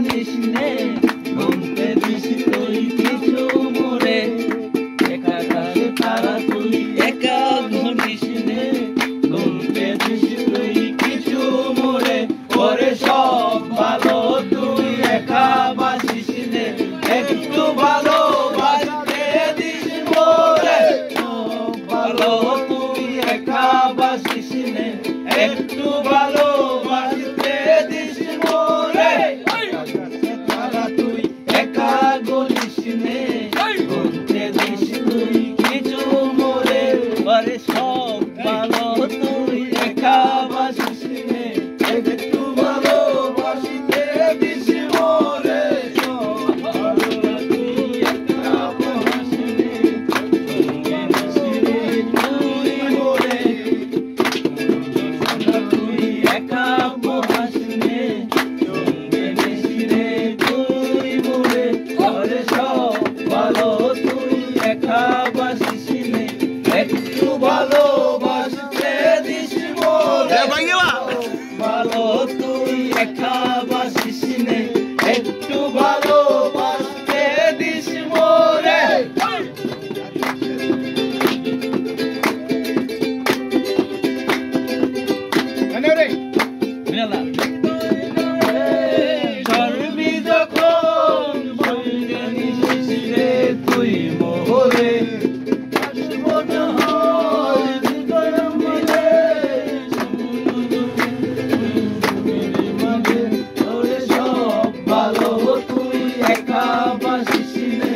গনিস নে গুনতে দিস তুই কিছু মোরে একা আকাশে তারা তুই একা গনিস নে গুনতে দিস তুই কিছু মোরে ওরে সব ভালো তুই একা বাসিস নে একটু ভালোবাসতে দিস মোরে সব ভালো তুই একা বাসিস নে একটু ভালোবাসতে দিস মোরে তারা তুই একা গলিস নে গুনতে দিস তুই কিছু মোরে ওরে সব ভালো তুই একা বাসিস নে একটু ভালোবাসতে দিস মোরে সব ভালো তুই একা বাসিস নে তুই মোরে তুই একা বাসিস নে তুই মোরে ওরে সব ভালো তুই একা বাসিস নে একটু ভালোবাসতে দিস মোরে ভালো তুই একা বাসিস নে একটু ভালোবাসতে দিস মোরে চর্বি যখন বলবে নিস রে তুই মোরে ভালো তুই একা বাসিস নে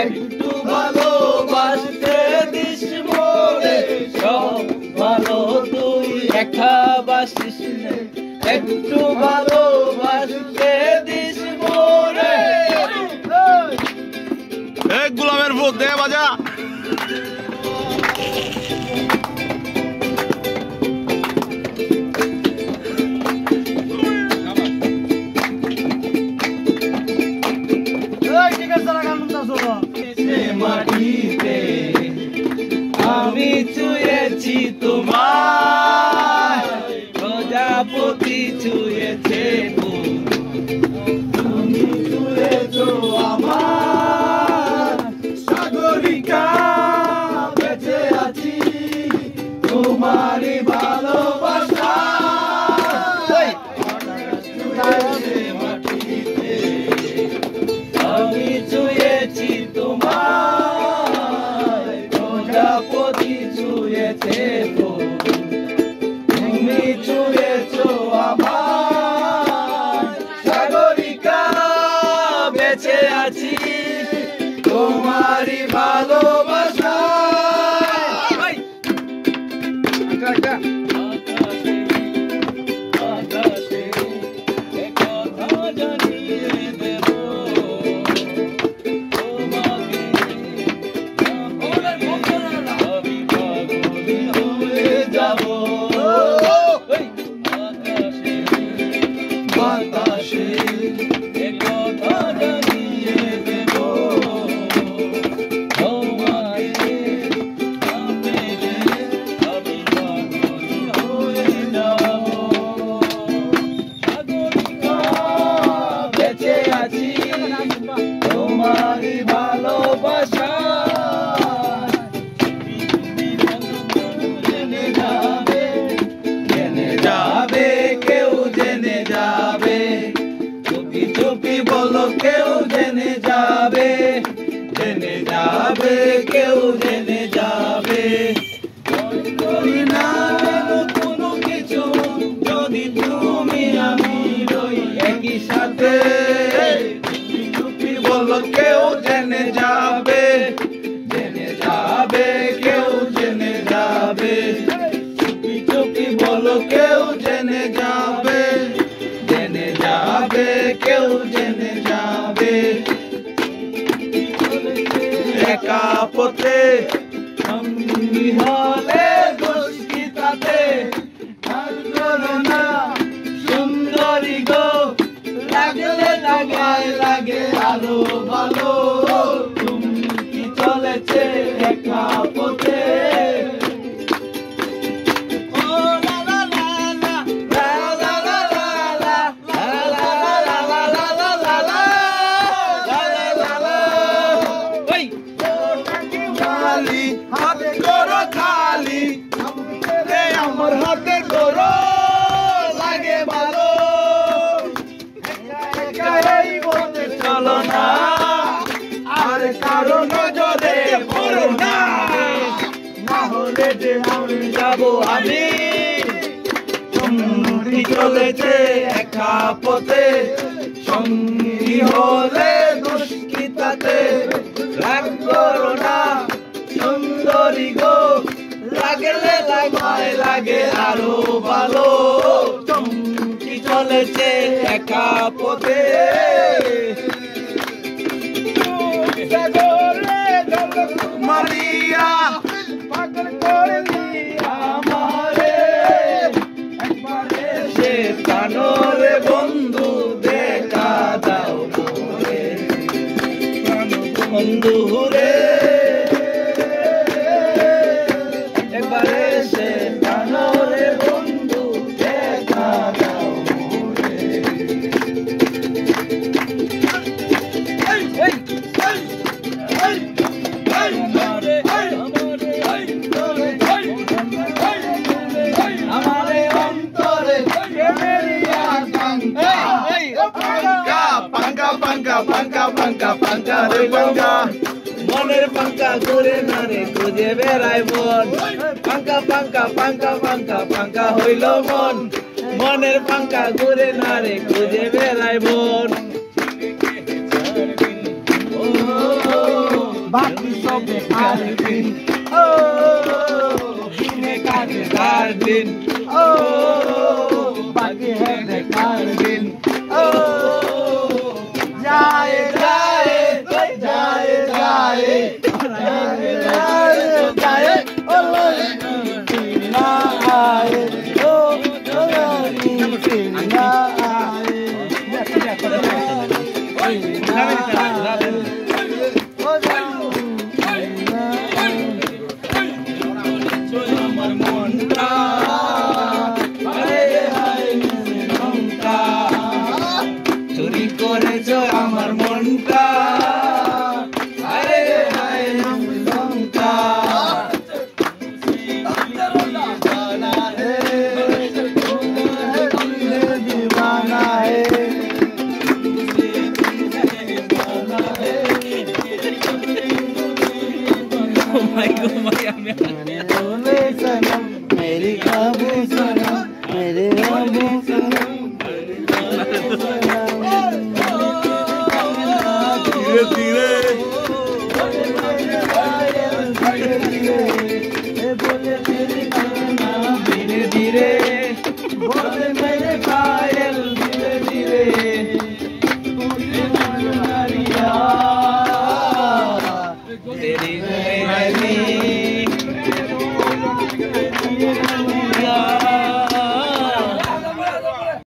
একটু ভালোবাসতে দিস মোরে সব ভালো তুই একা বাসিস নে একটু ভালোবাসতে দিস মোরে এক গোলামের ভূত দে বাজা মাটিতে আমি ছুঁয়েছি তোমার প্রজাপতি ছুঁয়েছে তুমি ছুঁয়েছো আমার সাগরিকা বেঁচে আছি তোমারই ভালোবাসা মাটিতে আমি ছুঁয়েছি তোমার প্রজাপতি ছুঁয়েছে তুমি ছুঁয়েছো আমার সাগরিকা বেঁচে আছি তোমারই ভালোবাসা আকাশে কথা জানিয়ে দেব তোমাকে আমি পাগল হয়ে যাব আকাশে বাতাসে কথা জানিয়ে দেব তোমাকে আমি পাগল হয়ে যাব সাগরিকা বেঁচে আছি তোমারই ভালোবাসা জেনে যাবে কেউ জেনে যাবে চুপি চুপি বলো কেউ জেনে যাবে কেউ জেনে যাবে করি না কোনো কিছু যদি তুমি আমি রই একই সাথে চুপি বলো কেউ জেনে যাবে কেউ জেনে যাবে চুপি চুপি বলো কেউ জেনে যাবে কেউ জেনে যাবে একা পথে সঙ্গী হলে দোষী তাতে না সুন্দরী গো লাগলে লাগে আরো ভালো তুমি কি চলেছে একা পথে la la la la la la la la la la la la একাই বলতে চলো না, আর কারো নজরে পড়ো না, না হলে যে আমি যাবো আমি। সঙ্গী চলেছে একা পথে, সঙ্গী হলে দুষ্কৃতাতে, রাগ করো না সুন্দরী গো, লাগলে লাগায় লাগে আরো ভালো। সঙ্গী চলেছে একা পথে, মারিয়া পাগল করে দিয়া আমারে, একবারে সে প্রাণরে বন্ধু দেখা দাও মোরে, প্রাণ বন্ধু রে, একবারে সে প্রাণরে বন্ধু দেখা দাও মোরে। আমারে অন্তরে পাঙ্কা পাঙ্কা পাঙ্কা পাঙ্কা পাঙ্কা রে পাঙ্কা, মনের পাঙ্কা করে না রে খুঁজে বেড়াই মন, পাঙ্কা পাঙ্কা পাঙ্কা পাঙ্কা পাঙ্কা হইল মন, মনের পাঙ্কা করে না রে খুঁজে বেড়াই মন। বাকি সব বেকার দিন, ও দিনে কাজে কার দিন, ও বাকি है बेकार दिन, ও जाए जाए जाए जाए जाए जाए ओ ना आए, ओ ना आए, আমার মনটা চুরি করেছ আমার মনটা, আরে হায় লঙ্কা, दीवाना है मेरी काबू सनम, मेरे काबू सनम, धीरे धीरे धीरे बोले मेरे पायल, धीरे धीरे तेरी